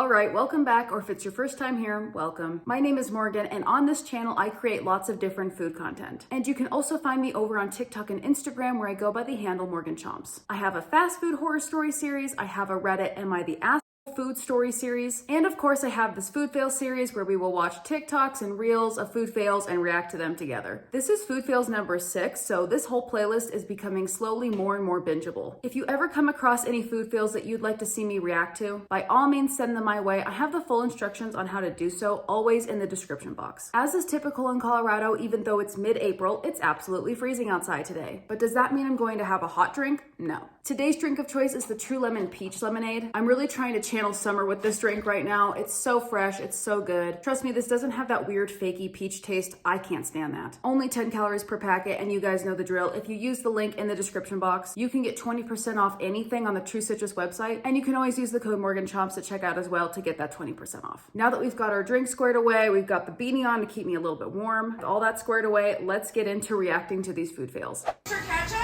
Alright, welcome back, or if it's your first time here, welcome. My name is Morgan, and on this channel I create lots of different food content. And you can also find me over on TikTok and Instagram where I go by the handle Morgan Chomps. I have a fast food horror story series, I have a Reddit Am I the Ass food story series, and of course I have this food fail series where we will watch TikToks and reels of food fails and react to them together. This is food fails number 6, so this whole playlist is becoming slowly more and more bingeable. If you ever come across any food fails that you'd like to see me react to, by all means send them my way. I have the full instructions on how to do so always in the description box. As is typical in Colorado, even though it's mid-April, it's absolutely freezing outside today. But does that mean I'm going to have a hot drink? No. Today's drink of choice is the True Lemon Peach Lemonade. I'm really trying to channel summer with this drink right now. It's so fresh, it's so good. Trust me, this doesn't have that weird fakey peach taste. I can't stand that. Only 10 calories per packet, and you guys know the drill. If you use the link in the description box, you can get 20% off anything on the True Citrus website, and you can always use the code Morgan Chomps at checkout as well to get that 20% off. Now that we've got our drink squared away, we've got the beanie on to keep me a little bit warm. With all that squared away, let's get into reacting to these food fails. Ketchup?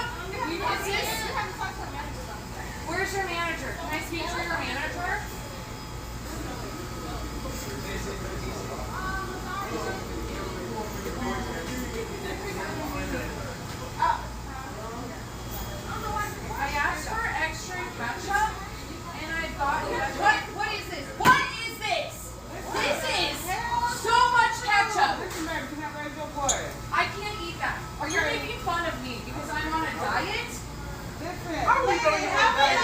Where's your manager? Can I speak to your manager? I asked for extra ketchup and I got ketchup. What is this? What is this? This is so much ketchup. I can't eat that. Are you making fun of me because I'm on a diet? Are we going to have it?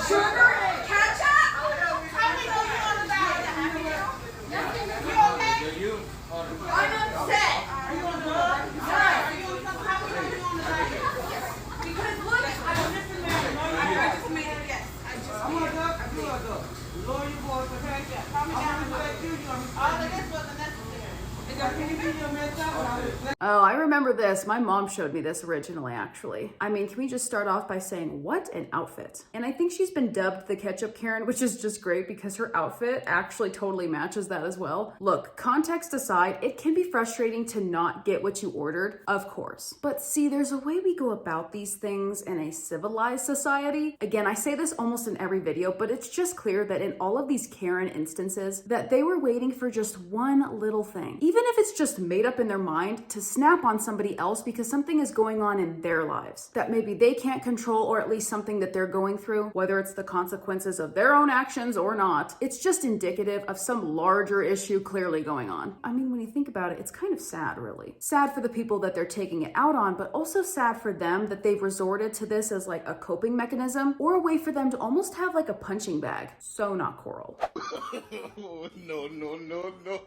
Sugar? Ketchup? How many know you're on a diet? You okay? I'm upset. Are you on drugs? How many know you're on a diet? Because look, I'm just a man. I just made it, yes. I'm on drugs. I feel on drugs. Lower your voice, okay? Calm me down. All of this wasn't necessary. Oh, I remember this. My mom showed me this originally, actually. I mean, can we just start off by saying, what an outfit? And I think she's been dubbed the Ketchup Karen, which is just great because her outfit actually totally matches that as well. Look, context aside, it can be frustrating to not get what you ordered, of course. But see, there's a way we go about these things in a civilized society. Again, I say this almost in every video, but it's just clear that in all of these Karen instances, that they were waiting for just one little thing. Even if it's just made up in their mind to snap on somebody else because something is going on in their lives that maybe they can't control, or at least something that they're going through, whether it's the consequences of their own actions or not. It's just indicative of some larger issue clearly going on. I mean, when you think about it, it's kind of sad, really. Sad for the people that they're taking it out on, but also sad for them that they've resorted to this as like a coping mechanism or a way for them to almost have like a punching bag. So not Coral. No, no, no, no.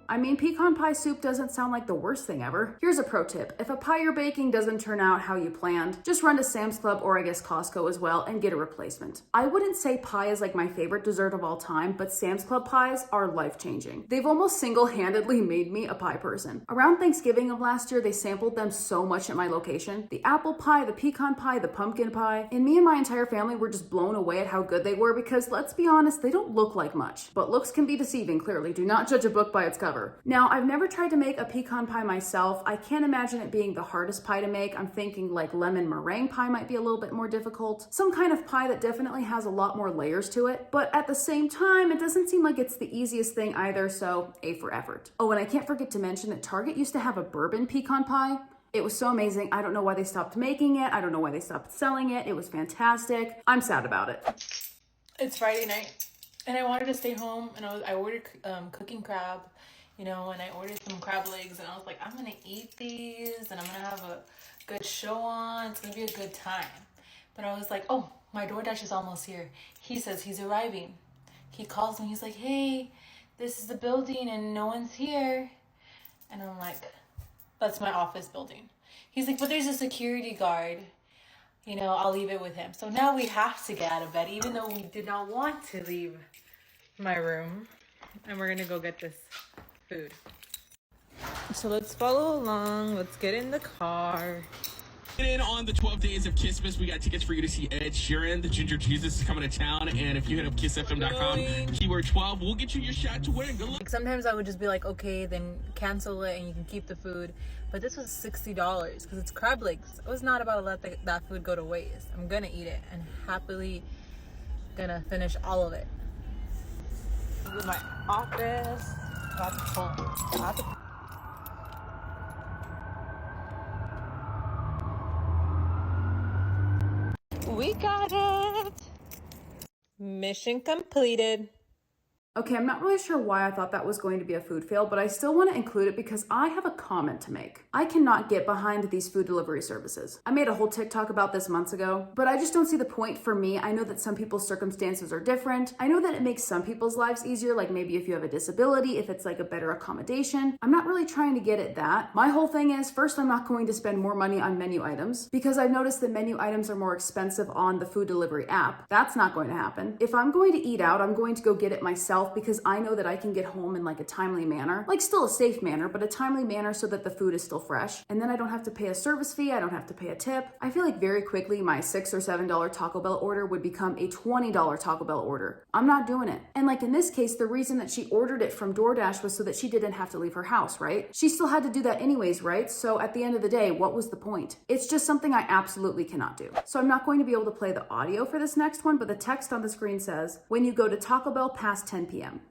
I mean, pecan pie soup doesn't sound like the worst thing ever. Here's a pro tip. If a pie you're baking doesn't turn out how you planned, just run to Sam's Club or I guess Costco as well and get a replacement. I wouldn't say pie is like my favorite dessert of all time, but Sam's Club pies are life-changing. They've almost single-handedly made me a pie person. Around Thanksgiving of last year, they sampled them so much at my location. The apple pie, the pecan pie, the pumpkin pie, and me and my entire family were just blown away at how good they were because, let's be honest, they don't look like much. But looks can be deceiving, clearly. Do not judge a book by its cover. Now, I've never tried to make a pecan pie myself. I can't imagine it being the hardest pie to make. I'm thinking like lemon meringue pie might be a little bit more difficult. Some kind of pie that definitely has a lot more layers to it. But at the same time, it doesn't seem like it's the easiest thing either, so A for effort. Oh, and I can't forget to mention that Target used to have a bourbon pecan pie. It was so amazing. I don't know why they stopped making it. I don't know why they stopped selling it. It was fantastic. I'm sad about it. It's Friday night and I wanted to stay home, and I ordered cooking crab, you know, and I ordered some crab legs, and I was like, I'm gonna eat these and I'm gonna have a good show on. It's gonna be a good time. But I was like, oh, my DoorDash is almost here. He says he's arriving. He calls me, he's like, hey, this is the building and no one's here. And I'm like, that's my office building. He's like, but there's a security guard. You know, I'll leave it with him. So now we have to get out of bed, even though we did not want to leave my room. And we're gonna go get this food. So let's follow along. Let's get in the car. In on the 12 days of Kissmas, we got tickets for you to see Ed Sheeran. The Ginger Jesus is coming to town, and if you hit up kissfm.com, keyword 12, we'll get you your shot to win. Good luck. Like sometimes I would just be like, okay, then cancel it and you can keep the food. But this was $60 because it's crab legs. I was not about to let that food go to waste. I'm gonna eat it and happily gonna finish all of it. This is my office. Got the phone. Got the We got it! Mission completed. Okay, I'm not really sure why I thought that was going to be a food fail, but I still want to include it because I have a comment to make. I cannot get behind these food delivery services. I made a whole TikTok about this months ago, but I just don't see the point for me. I know that some people's circumstances are different. I know that it makes some people's lives easier, like maybe if you have a disability, if it's like a better accommodation. I'm not really trying to get at that. My whole thing is, first, I'm not going to spend more money on menu items because I've noticed that menu items are more expensive on the food delivery app. That's not going to happen. If I'm going to eat out, I'm going to go get it myself because I know that I can get home in like a timely manner, like still a safe manner, but a timely manner so that the food is still fresh. And then I don't have to pay a service fee. I don't have to pay a tip. I feel like very quickly my $6 or $7 Taco Bell order would become a $20 Taco Bell order. I'm not doing it. And like in this case, the reason that she ordered it from DoorDash was so that she didn't have to leave her house, right? She still had to do that anyways, right? So at the end of the day, what was the point? It's just something I absolutely cannot do. So I'm not going to be able to play the audio for this next one, but the text on the screen says, when you go to Taco Bell past 10 p.m.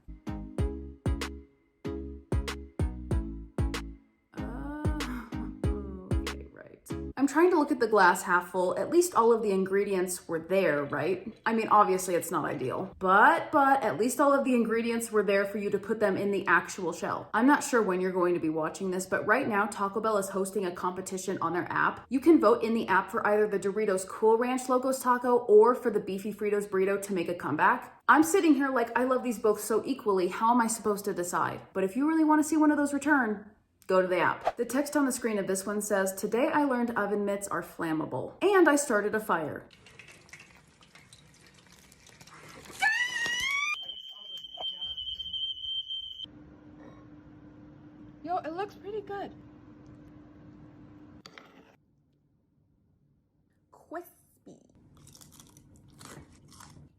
I'm trying to look at the glass half full. At least all of the ingredients were there, right? I mean, obviously it's not ideal, but at least all of the ingredients were there for you to put them in the actual shell. I'm not sure when you're going to be watching this, but right now Taco Bell is hosting a competition on their app. You can vote in the app for either the Doritos Cool Ranch Locos Taco or for the Beefy Fritos Burrito to make a comeback. I'm sitting here like I love these both so equally. How am I supposed to decide? But if you really want to see one of those return, go to the app. The text on the screen of this one says, today I learned oven mitts are flammable and I started a fire. Yo, it looks pretty good. Crispy.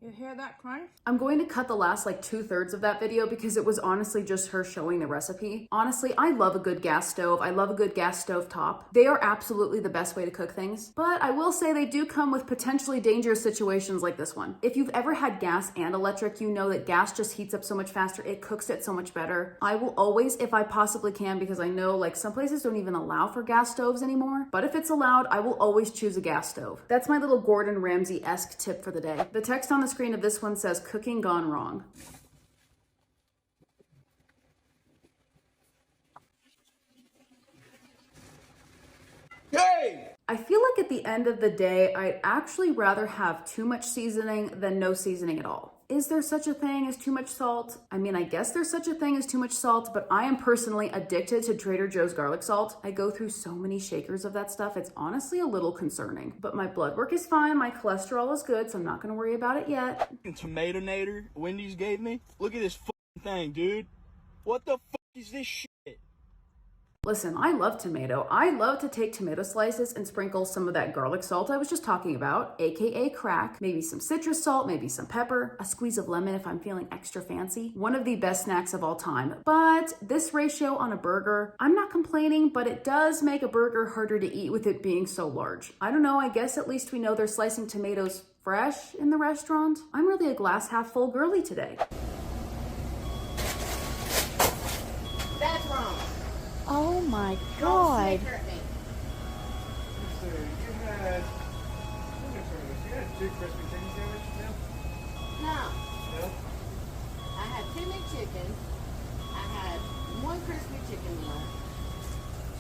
You hear that crunch? I'm going to cut the last like 2/3 of that video because it was honestly just her showing the recipe. Honestly, I love a good gas stove. I love a good gas stove top. They are absolutely the best way to cook things. But I will say they do come with potentially dangerous situations like this one. If you've ever had gas and electric, you know that gas just heats up so much faster. It cooks it so much better. I will always, if I possibly can, because I know like some places don't even allow for gas stoves anymore. But if it's allowed, I will always choose a gas stove. That's my little Gordon Ramsay-esque tip for the day. The text on the screen of this one says, cooking gone wrong. Hey! I feel like at the end of the day, I'd actually rather have too much seasoning than no seasoning at all. Is there such a thing as too much salt? I mean, I guess there's such a thing as too much salt, but I am personally addicted to Trader Joe's garlic salt. I go through so many shakers of that stuff. It's honestly a little concerning, but my blood work is fine. My cholesterol is good, so I'm not gonna worry about it yet. Tomatonator Wendy's gave me. Look at this thing, dude. What the is this shit? Listen, I love tomato. I love to take tomato slices and sprinkle some of that garlic salt I was just talking about, aka crack, maybe some citrus salt, maybe some pepper, a squeeze of lemon if I'm feeling extra fancy. One of the best snacks of all time. But this ratio on a burger, I'm not complaining, but it does make a burger harder to eat with it being so large. I don't know, I guess at least we know they're slicing tomatoes fresh in the restaurant. I'm really a glass half full girly today. That's wrong. Oh my Don't god. snicker at me. You had 2 crispy chicken sandwiches now? No. No? I had 2 McChickens. I had 1 crispy chicken meal.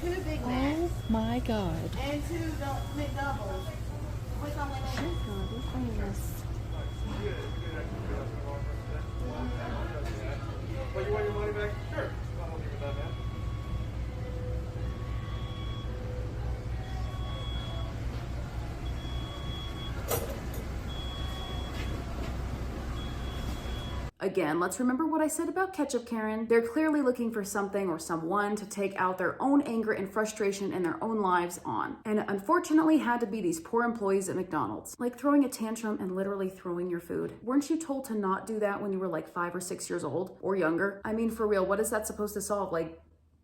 2 Big Macs. Oh my god. And 2 McDoubles. With only Oh lemon. god, look at this. But you want your money back? Sure. I'll help you with that, man. Again, let's remember what I said about Ketchup Karen. They're clearly looking for something or someone to take out their own anger and frustration in their own lives on. And it unfortunately had to be these poor employees at McDonald's. Like throwing a tantrum and literally throwing your food. Weren't you told to not do that when you were like 5 or 6 years old? Or younger? I mean, for real, what is that supposed to solve? Like,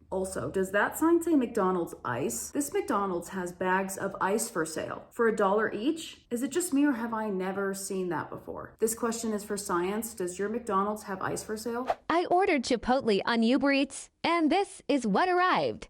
also, does that sign say McDonald's ice? This McDonald's has bags of ice for sale for $1 each. Is it just me or have I never seen that before? This question is for science. Does your McDonald's have ice for sale? I ordered Chipotle on Uber Eats, and this is what arrived.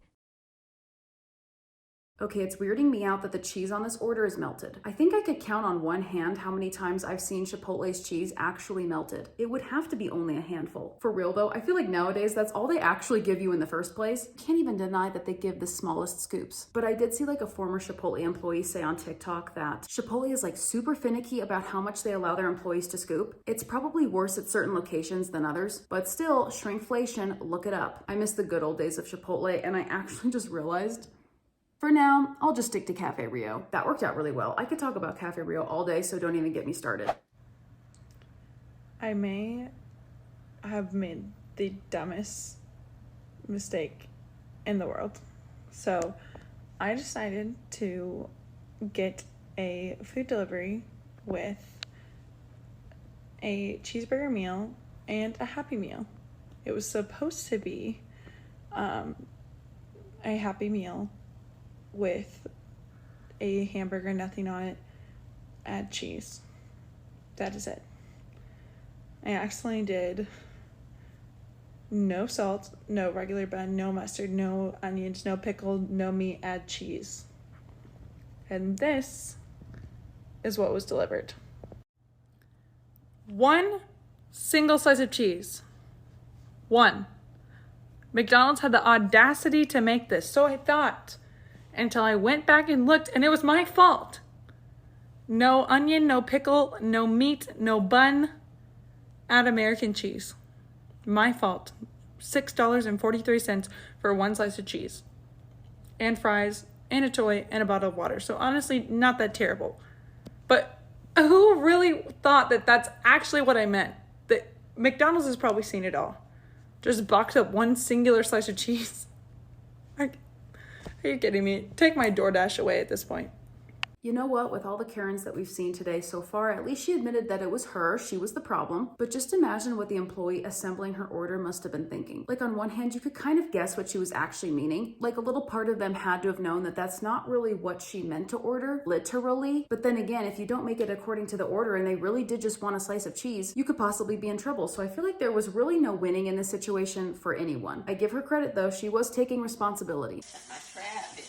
Okay, it's weirding me out that the cheese on this order is melted. I think I could count on one hand how many times I've seen Chipotle's cheese actually melted. It would have to be only a handful. For real though, I feel like nowadays that's all they actually give you in the first place. Can't even deny that they give the smallest scoops. But I did see like a former Chipotle employee say on TikTok that Chipotle is like super finicky about how much they allow their employees to scoop. It's probably worse at certain locations than others, but still, shrinkflation, look it up. I miss the good old days of Chipotle, and I actually just realized for now, I'll just stick to Cafe Rio. That worked out really well. I could talk about Cafe Rio all day, so don't even get me started. I may have made the dumbest mistake in the world. So I decided to get a food delivery with a cheeseburger meal and a Happy Meal. It was supposed to be a Happy Meal with a hamburger, nothing on it, add cheese. That is it. I accidentally did no salt, no regular bun, no mustard, no onions, no pickle, no meat, add cheese. And this is what was delivered. One single slice of cheese. One. McDonald's had the audacity to make this, so I thought, until I went back and looked, and it was my fault. No onion, no pickle, no meat, no bun, add American cheese. My fault. $6.43 for one slice of cheese. And fries, and a toy, and a bottle of water. So honestly, not that terrible. But who really thought that that's actually what I meant? That McDonald's has probably seen it all. Just box up one singular slice of cheese. Are you kidding me? Take my DoorDash away at this point. You know what? With all the Karens that we've seen today so far, at least she admitted that it was her, she was the problem. But just imagine what the employee assembling her order must have been thinking. Like on one hand, you could kind of guess what she was actually meaning. Like a little part of them had to have known that that's not really what she meant to order, literally. But then again, if you don't make it according to the order and they really did just want a slice of cheese, you could possibly be in trouble. So I feel like there was really no winning in this situation for anyone. I give her credit though, she was taking responsibility. My crab is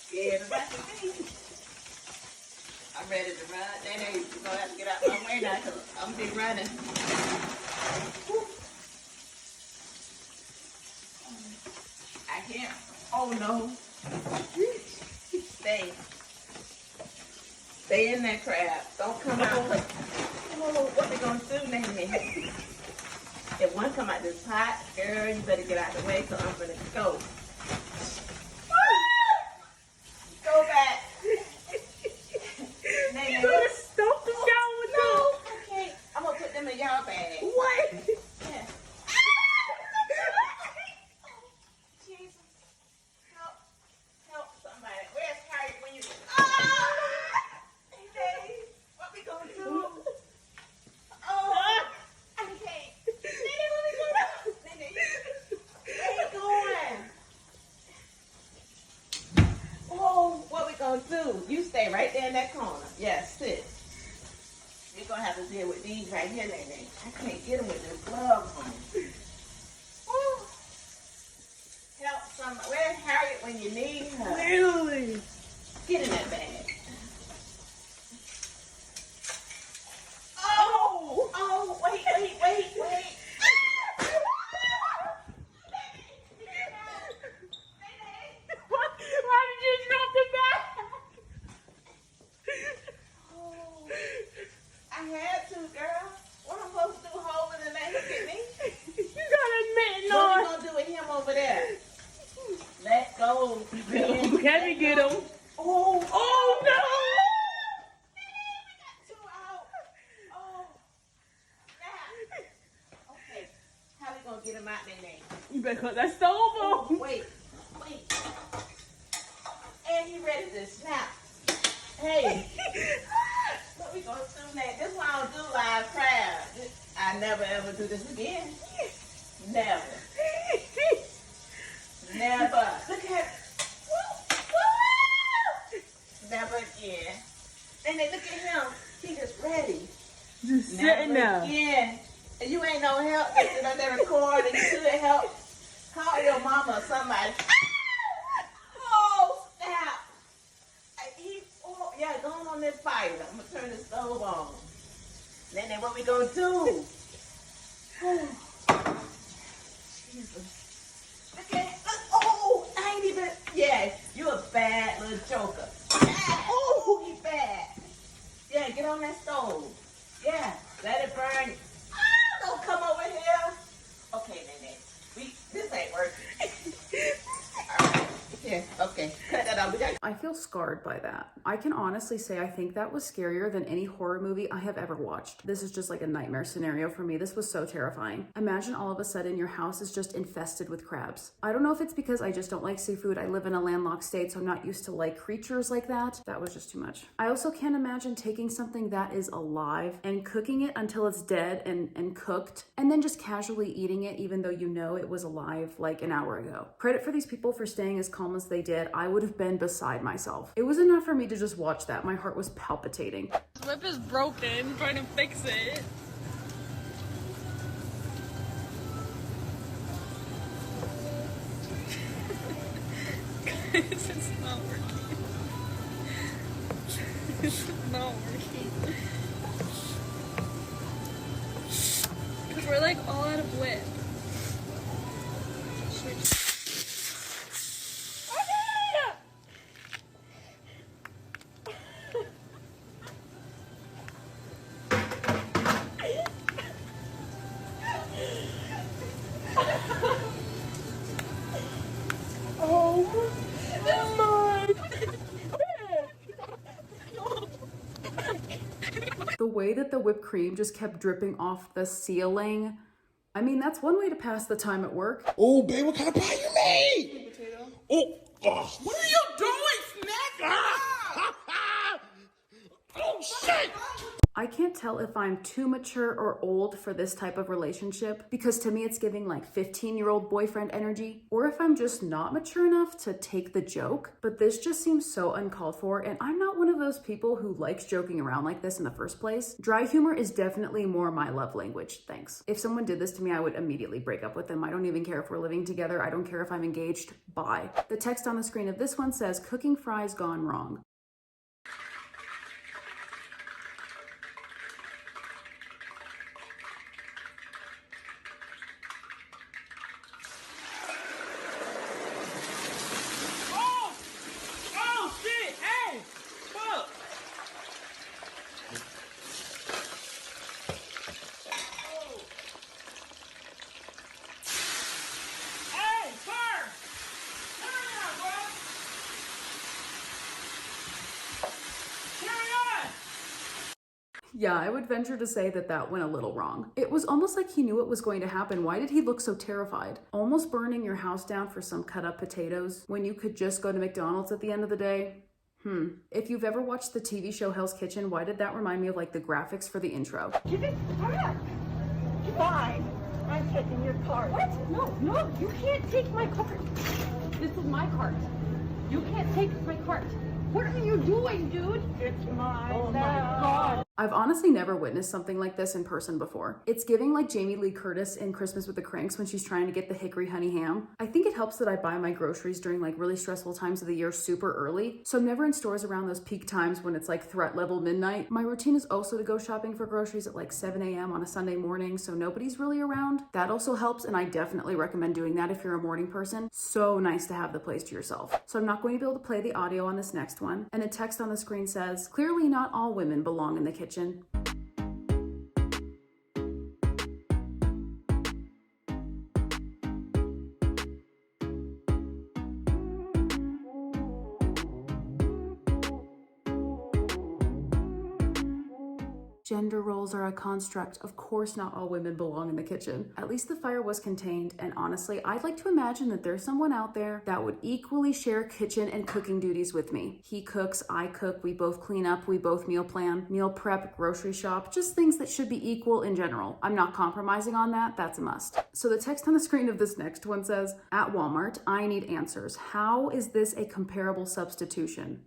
scared of that. I'm ready to run. Then you're gonna have to get out my way now because I'm gonna be running. I hear. Oh no. Stay in that crab. Don't come out. Oh, what they gonna do now? If one come out this pot, girl, you better get out the way so I'm gonna go. Go back. You better stop them down with them. Okay. I'm gonna put them in y'all bag. What? Yeah. Jesus. Help somebody. Where's Harriet when you... Hey, what we gonna do? Oh, okay. Nene, what we gonna do? Nene, where you going? Oh, what we gonna do? You stay right there in that corner. Yes, sit. You're gonna have to deal with these right here, Nene. I can't get them with this glove on. Woo. Help somebody. Where's Harriet when you need her? Literally. Get in that bag. Oh! Oh, wait. Why did you drop the bag? Oh, I had to, girl. What am I supposed to do? Hold it and let him get me? You gotta admit, no. What we gonna do with him over there? Let go. Can we get him? Oh no! We got two out. Oh, now them out there, Nate. You better cut that stove off. Wait. And he ready to snap. Hey. What we gonna do next? This is why I don't do live crabs. I never ever do this again. Never. Never. Look at woo, woo. Never again. And then look at him. He just ready. Just sitting there. Again. And you ain't no help. You sit on there recording. You should help. Call your mama or somebody. Oh, snap. Yeah, going on this fire. I'm going to turn the stove on. Then what we going to do? Jesus. Look at it. Oh, I ain't even. Yeah, you a bad little joker. Oh, he bad. Yeah, get on that stove. Yeah, let it burn. Ah, don't come over here. Okay, Nene. This ain't working. All right. Yeah, okay. Cut that out. I feel scarred by that. I can honestly say I think that was scarier than any horror movie I have ever watched. This is just like a nightmare scenario for me. This was so terrifying. Imagine all of a sudden your house is just infested with crabs. I don't know if it's because I just don't like seafood. I live in a landlocked state, so I'm not used to like creatures like that. That was just too much. I also can't imagine taking something that is alive and cooking it until it's dead and cooked, and then just casually eating it even though you know it was alive like an hour ago. Credit for these people for staying as calm as they did. I would have been beside myself. It was enough for me to just watch that. My heart was palpitating. This whip is broken. I'm trying to fix it. Guys, it's not working. It's not working. Because we're like all out of whip. The way that the whipped cream just kept dripping off the ceiling. I mean, that's one way to pass the time at work. Oh, babe, what kind of pie you made? Oh, what are you doing, Snack? Oh, shit! I can't tell if I'm too mature or old for this type of relationship, because to me it's giving like 15-year-old boyfriend energy, or if I'm just not mature enough to take the joke, but this just seems so uncalled for, and I'm not one of those people who likes joking around like this in the first place. Dry humor is definitely more my love language, thanks. If someone did this to me, I would immediately break up with them. I don't even care if we're living together. I don't care if I'm engaged. Bye. The text on the screen of this one says, cooking fries gone wrong. Yeah, I would venture to say that that went a little wrong. It was almost like he knew it was going to happen. Why did he look so terrified? Almost burning your house down for some cut up potatoes when you could just go to McDonald's at the end of the day? If you've ever watched the TV show Hell's Kitchen, why did that remind me of like the graphics for the intro? Give it back. Fine. I'm taking your cart. What? No, you can't take my cart. This is my cart. You can't take my cart. What are you doing, dude? It's mine. Oh my God. I've honestly never witnessed something like this in person before. It's giving like Jamie Lee Curtis in Christmas with the Cranks when she's trying to get the hickory honey ham. I think it helps that I buy my groceries during like really stressful times of the year super early, so I'm never in stores around those peak times when it's like threat level midnight. My routine is also to go shopping for groceries at like 7 a.m. on a Sunday morning, so nobody's really around. That also helps, and I definitely recommend doing that if you're a morning person. So nice to have the place to yourself. So I'm not going to be able to play the audio on this next one, and the text on the screen says, clearly not all women belong in the kitchen. Gender roles are a construct. Of course, not all women belong in the kitchen. At least the fire was contained, and honestly, I'd like to imagine that there's someone out there that would equally share kitchen and cooking duties with me. He cooks, I cook, we both clean up, we both meal plan, meal prep, grocery shop, just things that should be equal in general. I'm not compromising on that, that's a must. So the text on the screen of this next one says, at Walmart, I need answers. How is this a comparable substitution?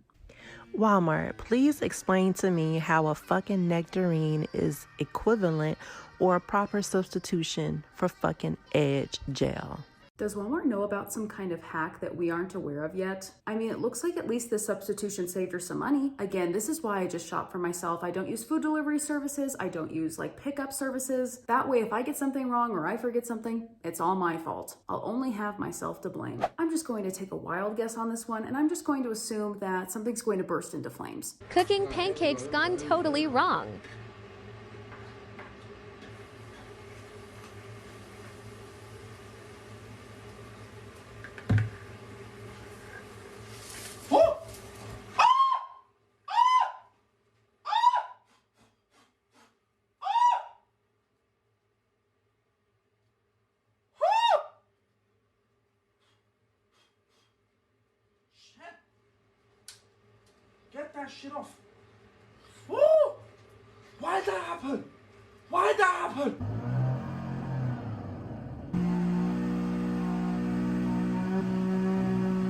Walmart, please explain to me how a fucking nectarine is equivalent or a proper substitution for fucking Edge gel. Does Walmart know about some kind of hack that we aren't aware of yet? I mean, it looks like at least this substitution saved her some money. Again, this is why I just shop for myself. I don't use food delivery services. I don't use like pickup services. That way, if I get something wrong or I forget something, it's all my fault. I'll only have myself to blame. I'm just going to take a wild guess on this one, and I'm just going to assume that something's going to burst into flames. Cooking pancakes gone totally wrong. Get that shit off. Woo! Why'd that happen? Why'd that happen?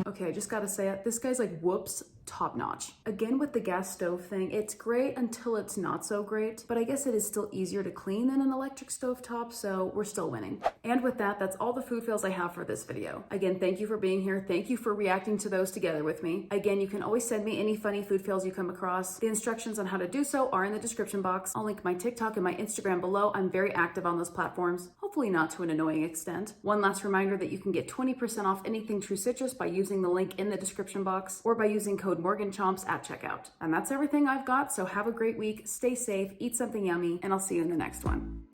Okay, I just gotta say it. This guy's like, whoops, top notch. Again, with the gas stove thing, it's great until it's not so great, but I guess it is still easier to clean than an electric stove top, so we're still winning. And with that, that's all the food fails I have for this video. Again, thank you for being here. Thank you for reacting to those together with me. Again, you can always send me any funny food fails you come across. The instructions on how to do so are in the description box. I'll link my TikTok and my Instagram below. I'm very active on those platforms, hopefully not to an annoying extent. One last reminder that you can get 20% off anything True Citrus by using the link in the description box or by using code Chomps at checkout. And that's everything I've got, so have a great week, stay safe, eat something yummy, and I'll see you in the next one.